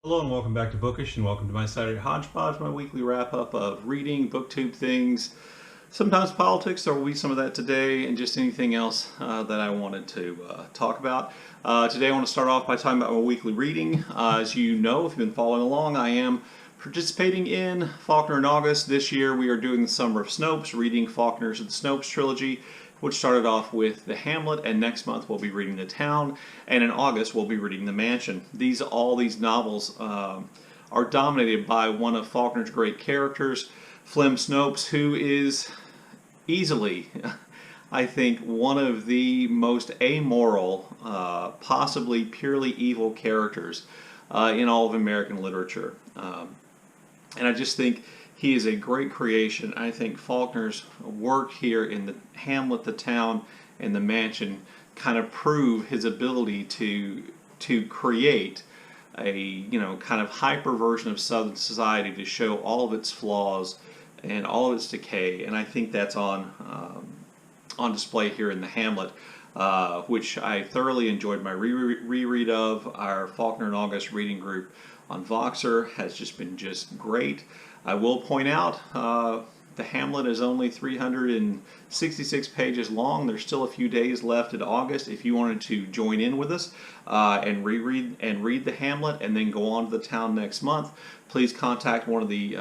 Hello and welcome back to Bookish, and welcome to my Saturday Hodgepodge, my weekly wrap-up of reading, booktube things, sometimes politics. There will be some of that today, and just anything else that I wanted to talk about. Today I want to start off by talking about my weekly reading. As you know, if you've been following along, I am participating in Faulkner in August. This year we are doing the Summer of Snopes, reading Faulkner's The Snopes trilogy, which started off with The Hamlet, and next month we'll be reading The Town, and in August we'll be reading The Mansion. All these novels are dominated by one of Faulkner's great characters, Flem Snopes, who is easily, I think, one of the most amoral, possibly purely evil characters in all of American literature. And I just think he is a great creation. I think Faulkner's work here in The Hamlet, The Town, and The Mansion kind of prove his ability to create a kind of hyper version of Southern society to show all of its flaws and all of its decay. And I think that's on display here in The Hamlet, which I thoroughly enjoyed my reread of. Our Faulkner in August reading group on Voxer has just been great. I will point out The Hamlet is only 366 pages long. There's still a few days left in August. If you wanted to join in with us and read The Hamlet and then go on to The Town next month, please contact one of the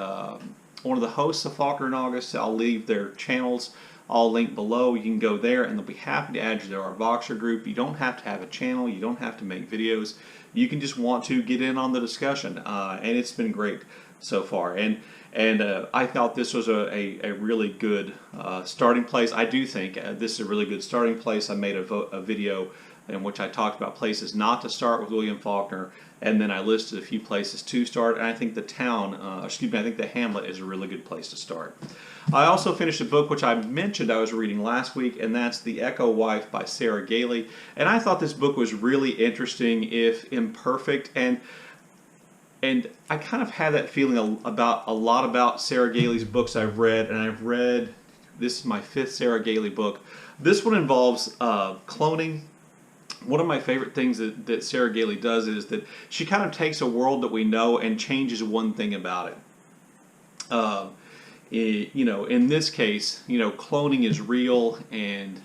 hosts of Faulkner in August. I'll leave their channels all linked below. You can go there and they'll be happy to add you to our Voxer group. You don't have to have a channel. You don't have to make videos. You can just want to get in on the discussion, and it's been great so far. And I thought this was a really good starting place. I do think this is a really good starting place. I made a video in which I talked about places not to start with William Faulkner, and then I listed a few places to start. And I think I think The Hamlet is a really good place to start. I also finished a book which I mentioned I was reading last week, and that's The Echo Wife by Sarah Gailey. And I thought this book was really interesting, if imperfect, and I kind of had that feeling about a lot about Sarah Gailey's books I've read, and this is my 5th Sarah Gailey book. This one involves cloning. One of my favorite things that Sarah Gailey does is that she kind of takes a world that we know and changes one thing about it. In this case, cloning is real, and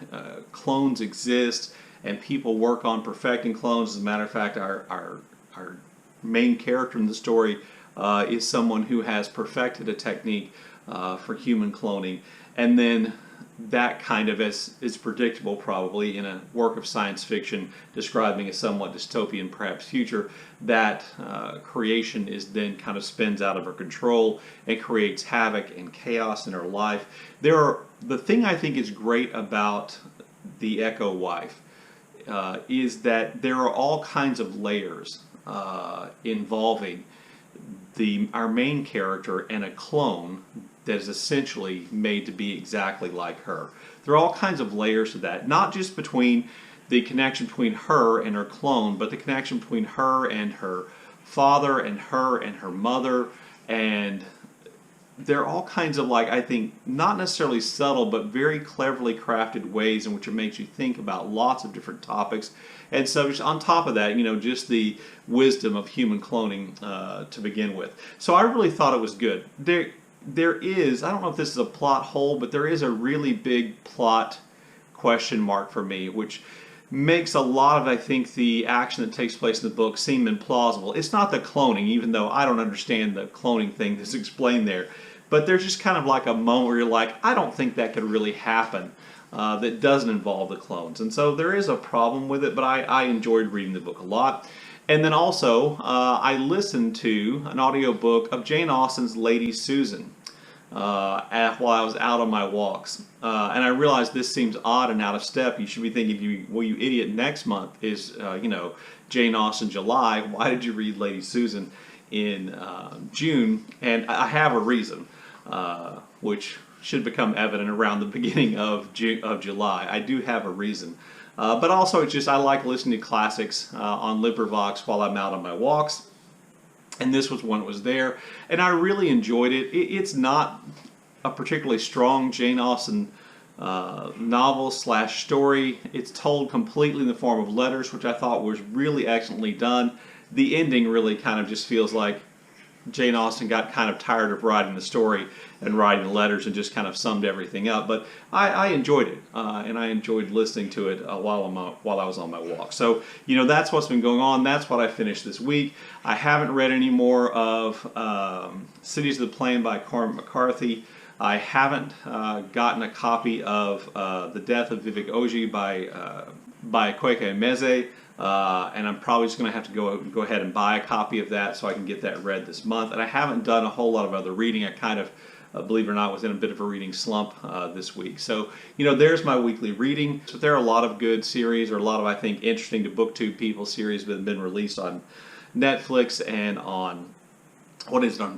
clones exist, and people work on perfecting clones. As a matter of fact, our main character in the story is someone who has perfected a technique for human cloning, and then that kind of is predictable probably in a work of science fiction describing a somewhat dystopian perhaps future. That creation is then kind of spins out of her control and creates havoc and chaos in her life. The thing I think is great about The Echo Wife is that there are all kinds of layers involving our main character and a clone that is essentially made to be exactly like her. There are all kinds of layers to that, not just between the connection between her and her clone, but the connection between her and her father and her mother. And there are all kinds of, I think, not necessarily subtle, but very cleverly crafted ways in which it makes you think about lots of different topics. And so just on top of that, just the wisdom of human cloning to begin with. So I really thought it was good. There is, I don't know if this is a plot hole, but there is a really big plot question mark for me, which makes a lot of, I think, the action that takes place in the book seem implausible. It's not the cloning, even though I don't understand the cloning thing that's explained there. But there's just kind of like a moment where you're like, I don't think that could really happen that doesn't involve the clones. And so there is a problem with it, but I enjoyed reading the book a lot. And then also, I listened to an audiobook of Jane Austen's Lady Susan while I was out on my walks. And I realized this seems odd and out of step. You should be thinking, you idiot, next month is, Jane Austen July. Why did you read Lady Susan in June? And I have a reason, which should become evident around the beginning of July. I do have a reason. But also, it's just I like listening to classics on LibriVox while I'm out on my walks. And this was one that was there. And I really enjoyed it. It's not a particularly strong Jane Austen novel slash story. It's told completely in the form of letters, which I thought was really excellently done. the ending really kind of just feels like Jane Austen got kind of tired of writing the story and writing the letters and just kind of summed everything up. But I enjoyed it, and I enjoyed listening to it while I was on my walk. So, that's what's been going on. That's what I finished this week. I haven't read any more of Cities of the Plain by Cormac McCarthy. I haven't gotten a copy of The Death of Vivek by Akwaeke Emezi. And I'm probably just going to have to go ahead and buy a copy of that so I can get that read this month. And I haven't done a whole lot of other reading. I kind of, believe it or not, was in a bit of a reading slump this week. So, there's my weekly reading. So there are a lot of good series, or a lot of, I think, interesting to BookTube people series that have been released on Netflix and on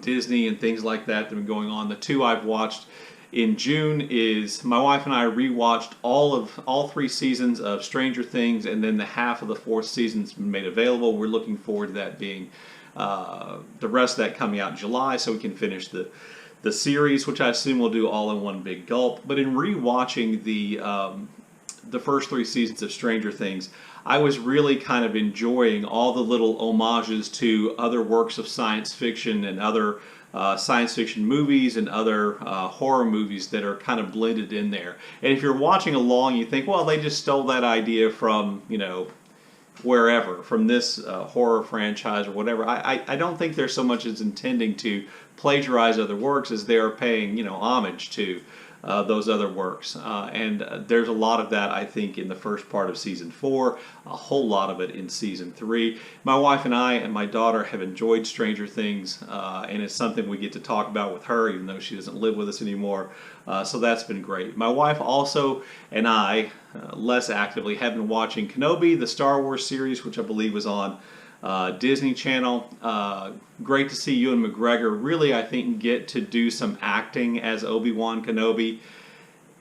Disney and things like that have been going on. The two I've watched in June is my wife and I rewatched all 3 seasons of Stranger Things, and then the half of the 4th season's been made available. We're looking forward to that being the rest of that coming out in July, so we can finish the series, which I assume we'll do all in one big gulp. But in rewatching the first 3 seasons of Stranger Things, I was really kind of enjoying all the little homages to other works of science fiction and other science fiction movies and other horror movies that are kind of blended in there. And if you're watching along, you think, well, they just stole that idea from, wherever, from this horror franchise or whatever. I don't think they're so much as intending to plagiarize other works as they are paying, homage to those other works. And there's a lot of that, I think, in the first part of Season 4, a whole lot of it in Season 3. My wife and I and my daughter have enjoyed Stranger Things, and it's something we get to talk about with her, even though she doesn't live with us anymore. So that's been great. My wife also and I, less actively, have been watching Kenobi, the Star Wars series, which I believe was on Disney Channel. Great to see Ewan McGregor really, I think, get to do some acting as Obi-Wan Kenobi.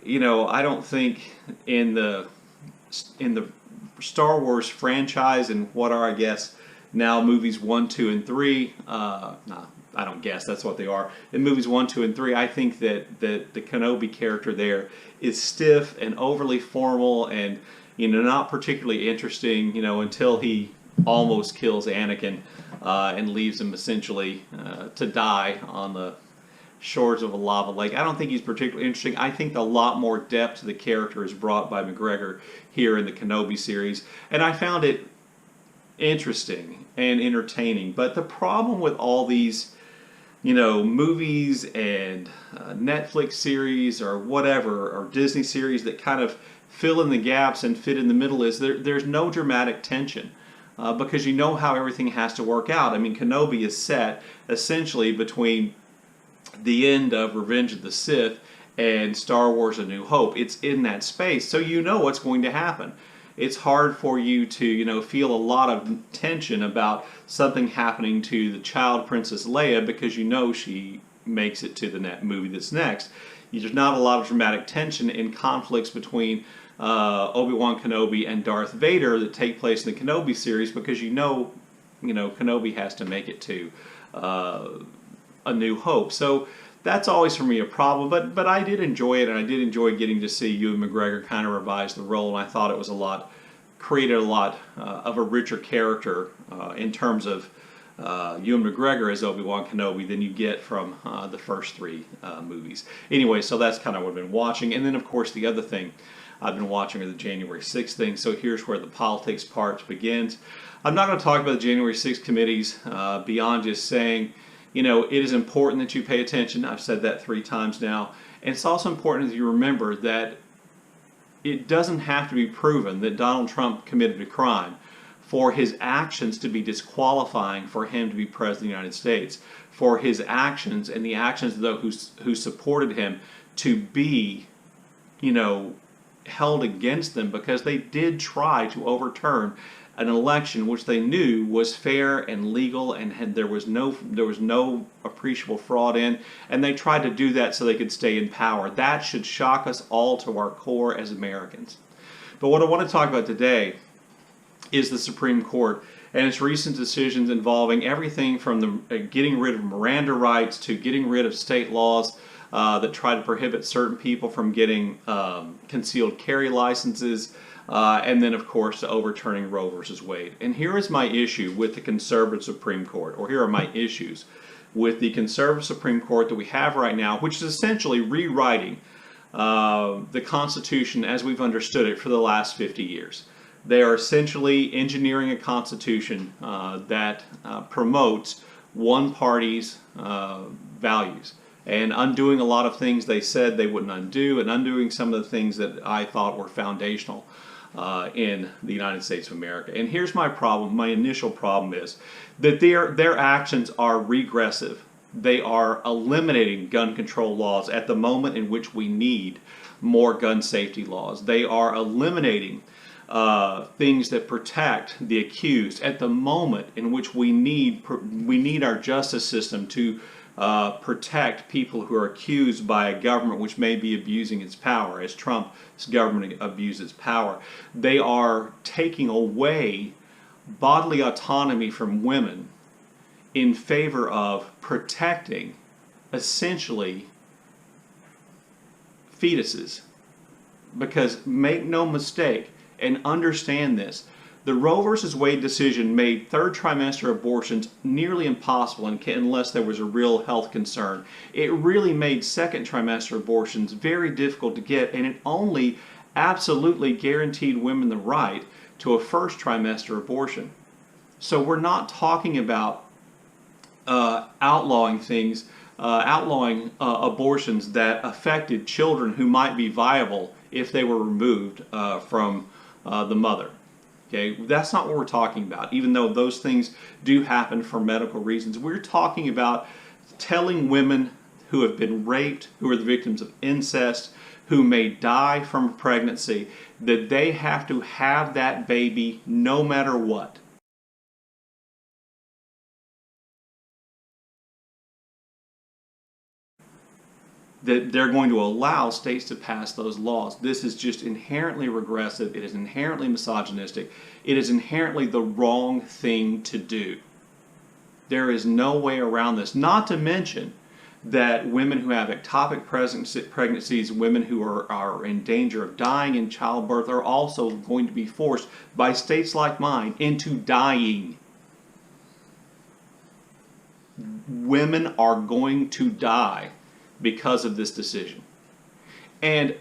I don't think in the Star Wars franchise, and what are, I guess, now movies 1, 2, and 3, I don't guess, that's what they are. In movies 1, 2, and 3, I think that the Kenobi character there is stiff and overly formal and, not particularly interesting, until he almost kills Anakin and leaves him essentially to die on the shores of a lava lake. I don't think he's particularly interesting. I think a lot more depth to the character is brought by McGregor here in the Kenobi series, and I found it interesting and entertaining. But the problem with all these, movies and Netflix series or whatever, or Disney series that kind of fill in the gaps and fit in the middle is there's no dramatic tension. Because you know how everything has to work out. I mean, Kenobi is set essentially between the end of Revenge of the Sith and Star Wars A New Hope. It's in that space, so you know what's going to happen. It's hard for you to, feel a lot of tension about something happening to the child Princess Leia, because you know she makes it to the movie that's next. There's not a lot of dramatic tension in conflicts between Obi-Wan Kenobi and Darth Vader that take place in the Kenobi series, because Kenobi has to make it to A New Hope. So that's always for me a problem, but I did enjoy it, and I did enjoy getting to see Ewan McGregor kind of revise the role, and I thought it was created a lot of a richer character in terms of Ewan McGregor as Obi-Wan Kenobi than you get from the first 3 movies. Anyway, so that's kind of what I've been watching. And then, of course, the other thing I've been watching are the January 6th thing. So here's where the politics part begins. I'm not going to talk about the January 6th committees beyond just saying, it is important that you pay attention. I've said that 3 times now. And it's also important that you remember that it doesn't have to be proven that Donald Trump committed a crime for his actions to be disqualifying for him to be President of the United States, for his actions and the actions of those who supported him to be, held against them, because they did try to overturn an election which they knew was fair and legal and there was no appreciable fraud in, and they tried to do that so they could stay in power. That should shock us all to our core as Americans. But what I want to talk about today is the Supreme Court and its recent decisions involving everything from the getting rid of Miranda rights to getting rid of state laws that try to prohibit certain people from getting concealed carry licenses, and then, of course, overturning Roe versus Wade. And here is my issue with the conservative Supreme Court, or here are my issues with the conservative Supreme Court that we have right now, which is essentially rewriting the Constitution as we've understood it for the last 50 years. They are essentially engineering a Constitution that promotes one party's values, and undoing a lot of things they said they wouldn't undo, and undoing some of the things that I thought were foundational in the United States of America. And here's my problem. My initial problem is that their actions are regressive. They are eliminating gun control laws at the moment in which we need more gun safety laws. They are eliminating things that protect the accused at the moment in which we need our justice system to protect people who are accused by a government which may be abusing its power, as Trump's government abuses power. They are taking away bodily autonomy from women in favor of protecting, essentially, fetuses. Because make no mistake, and understand this, the Roe versus Wade decision made third trimester abortions nearly impossible unless there was a real health concern. It really made second trimester abortions very difficult to get, and it only absolutely guaranteed women the right to a first trimester abortion. So we're not talking about outlawing abortions that affected children who might be viable if they were removed from the mother. Okay, that's not what we're talking about, even though those things do happen for medical reasons. We're talking about telling women who have been raped, who are the victims of incest, who may die from pregnancy, that they have to have that baby no matter what. That they're going to allow states to pass those laws. This is just inherently regressive. It is inherently misogynistic. It is inherently the wrong thing to do. There is no way around this. Not to mention that women who have ectopic pregnancies, women who are in danger of dying in childbirth, are also going to be forced by states like mine into dying. Women are going to die because of this decision. And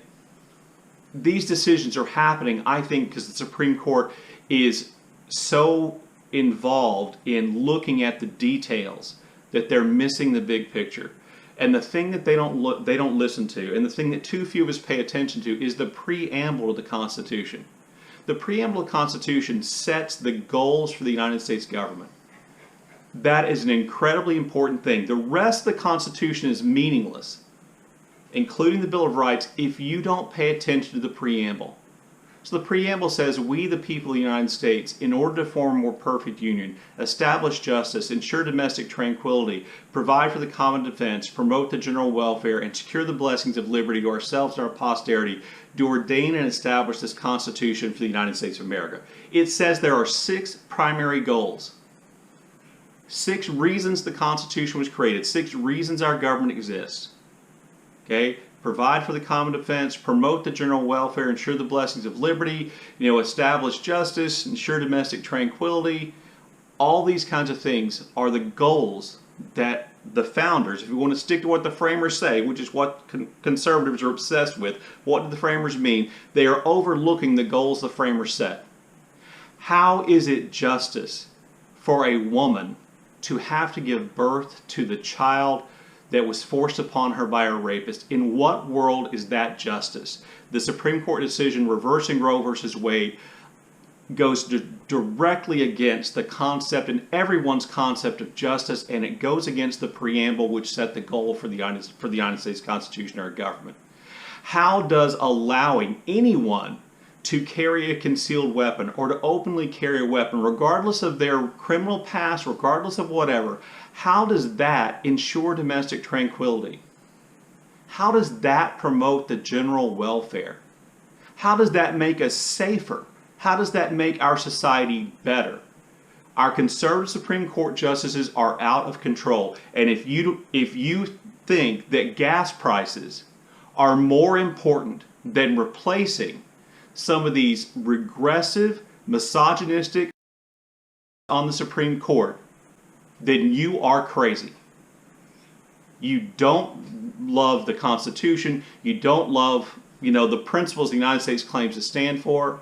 these decisions are happening, I think, because the Supreme Court is so involved in looking at the details that they're missing the big picture. And the thing that they don't listen to, and the thing that too few of us pay attention to, is the preamble of the Constitution. The preamble of the Constitution sets the goals for the United States government. That is an incredibly important thing. The rest of the Constitution is meaningless, including the Bill of Rights, if you don't pay attention to the preamble. So the preamble says, we, the people of the United States, in order to form a more perfect union, establish justice, ensure domestic tranquility, provide for the common defense, promote the general welfare, and secure the blessings of liberty to ourselves and our posterity, do ordain and establish this Constitution for the United States of America. It says there are 6 primary goals. 6 reasons the Constitution was created, 6 reasons our government exists. Okay? Provide for the common defense, promote the general welfare, ensure the blessings of liberty, establish justice, ensure domestic tranquility. All these kinds of things are the goals that the founders, if you want to stick to what the framers say, which is what conservatives are obsessed with, what do the framers mean? They are overlooking the goals the framers set. How is it justice for a woman to have to give birth to the child that was forced upon her by a rapist? In what world is that justice? The Supreme Court decision reversing Roe versus Wade goes directly against the concept and everyone's concept of justice, and it goes against the preamble which set the goal for the United States Constitution, our government. How does allowing anyone to carry a concealed weapon or to openly carry a weapon, regardless of their criminal past, regardless of whatever, how does that ensure domestic tranquility? How does that promote the general welfare? How does that make us safer? How does that make our society better? Our conservative Supreme Court justices are out of control. And if you think that gas prices are more important than replacing some of these regressive, misogynistic on the Supreme Court, then you are crazy. You don't love the Constitution. You don't love, the principles the United States claims to stand for.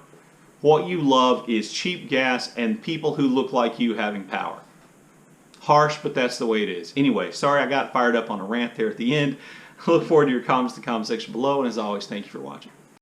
What you love is cheap gas and people who look like you having power. Harsh, but that's the way it is. Anyway, sorry I got fired up on a rant there at the end. I look forward to your comments in the comment section below, and as always, thank you for watching.